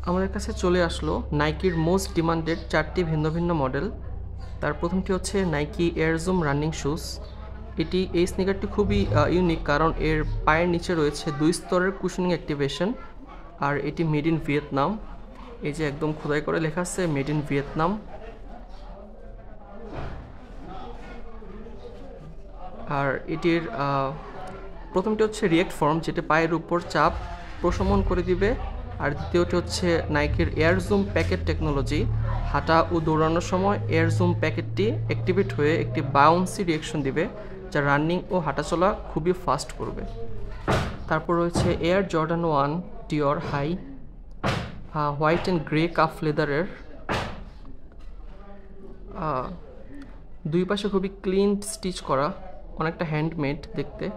আমাদের কাছে চলে আসলো নাইকির মোস্ট ডিমান্ডেড 4টি ভিন্ন ভিন্ন মডেল। তার প্রথমটি হচ্ছে Nike air zoom running shoes. এই স্নিকারটি খুবই ইউনিক, কারণ এর পায়ের নিচে রয়েছে 2 স্তরের কুশনিং অ্যাক্টিভেশন, আর এটি মেড ইন ভিয়েতনাম। এই যে একদম খোদাই করে লেখা আছে মেড ইন ভিয়েতনাম। আর এটির প্রথমটি হচ্ছে রিয়েক্ট ফর্ম, যেটা পায়ের উপর চাপ প্রশমন করে দিবে। আর দ্বিতীয়টি হচ্ছে নাইকির এয়ার জুম প্যাকেট টেকনোলজি। হাঁটা ও দৌড়ানোর সময় এয়ার জুম প্যাকেটটি অ্যাক্টিভেট হয়ে একটি বাউন্সি রিয়েকশন দিবে, যা রানিং ও হাঁটাচলা খুবই ফাস্ট করবে। তারপর রয়েছে Air Jordan 1 Dior high, white and grey calf লেদারের। দুই পাশে খুবই ক্লিন স্টিচ করা, অনেকটা হ্যান্ডমেড দেখতে।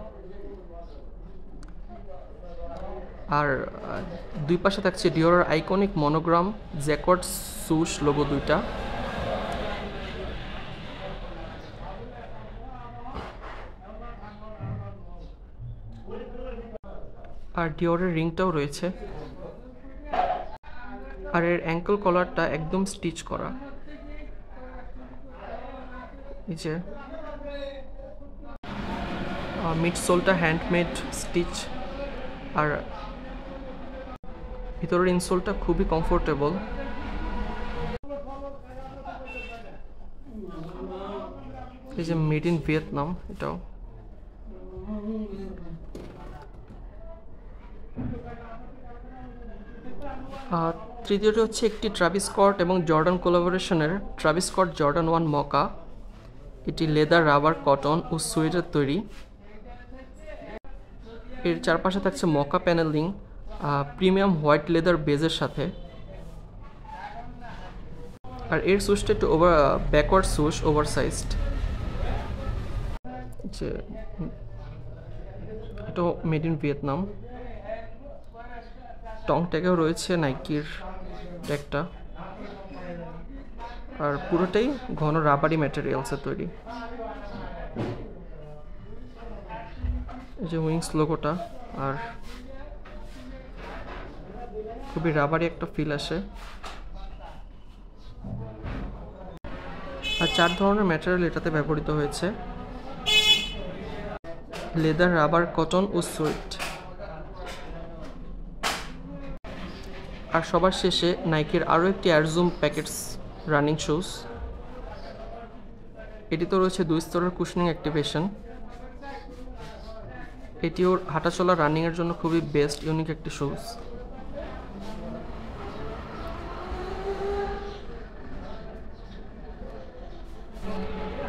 আর দুই পাশে থাকছে ডিওরের আইকনিক মনোগ্রাম জ্যাকট সুশ লোগো দুইটা। আর ডিওরের রিংটাও রয়েছে। আর এর অ্যাঙ্কল কলারটা একদম স্টিচ করা, এই যে মিড সোলটা হ্যান্ডমেড স্টিচ। আর ভিতরের ইনসোলটা খুবই কমফোর্টেবল। এই যে মেড ইন ভিয়েতনাম এটাও। তৃতীয়টি হচ্ছে একটি ট্রাভিস স্কট এবং জর্ডান কোলাবোরেশনের ট্রাভিস স্কট জর্ডান 1 মকা। এটি লেদার, রাবার, কটন ও সুয়েটের তৈরি। এর চারপাশে থাকছে মকা প্যানেলিং প্রিমিয়াম হোয়াইট লেদার বেজের সাথে। আর এর সুসটা একটু ব্যাকওয়ার্ড সুস, ওভারসাইজড। যে এটা মেড ইন ভিয়েতনাম। টং ট্যাগেও রয়েছে নাইকির ট্যাগটা। আর পুরোটাই ঘন রাবারি ম্যাটেরিয়ালসের তৈরি। এই যে উইংস লোগোটা, আর খুবই রাবারি একটা ফিল আসে। আর 4 ধরনের ম্যাটেরিয়াল এটাতে ব্যবহৃত হয়েছে: লেদার, রাবার, কটন ও সুইট। আর সবার শেষে নাইকির আরও একটি air zoom packets running shoes. এটিতে রয়েছে 2 স্তরের কুশনিং অ্যাক্টিভেশন। এটিও হাঁটাচলা রানিংয়ের জন্য খুবই বেস্ট ইউনিক একটি শুজ।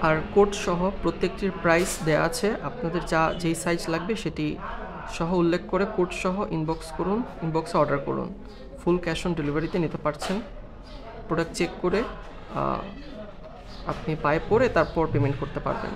আর কোড সহ প্রত্যেকটির প্রাইস দেয়া আছে। আপনাদের যেই সাইজ লাগবে সেটি সহ উল্লেখ করে কোড সহ ইনবক্সে অর্ডার করুন। ফুল ক্যাশ অন ডেলিভারিতে নিতে পারছেন। প্রোডাক্ট চেক করে আপনি পায়ে পরে তারপর পেমেন্ট করতে পারবেন।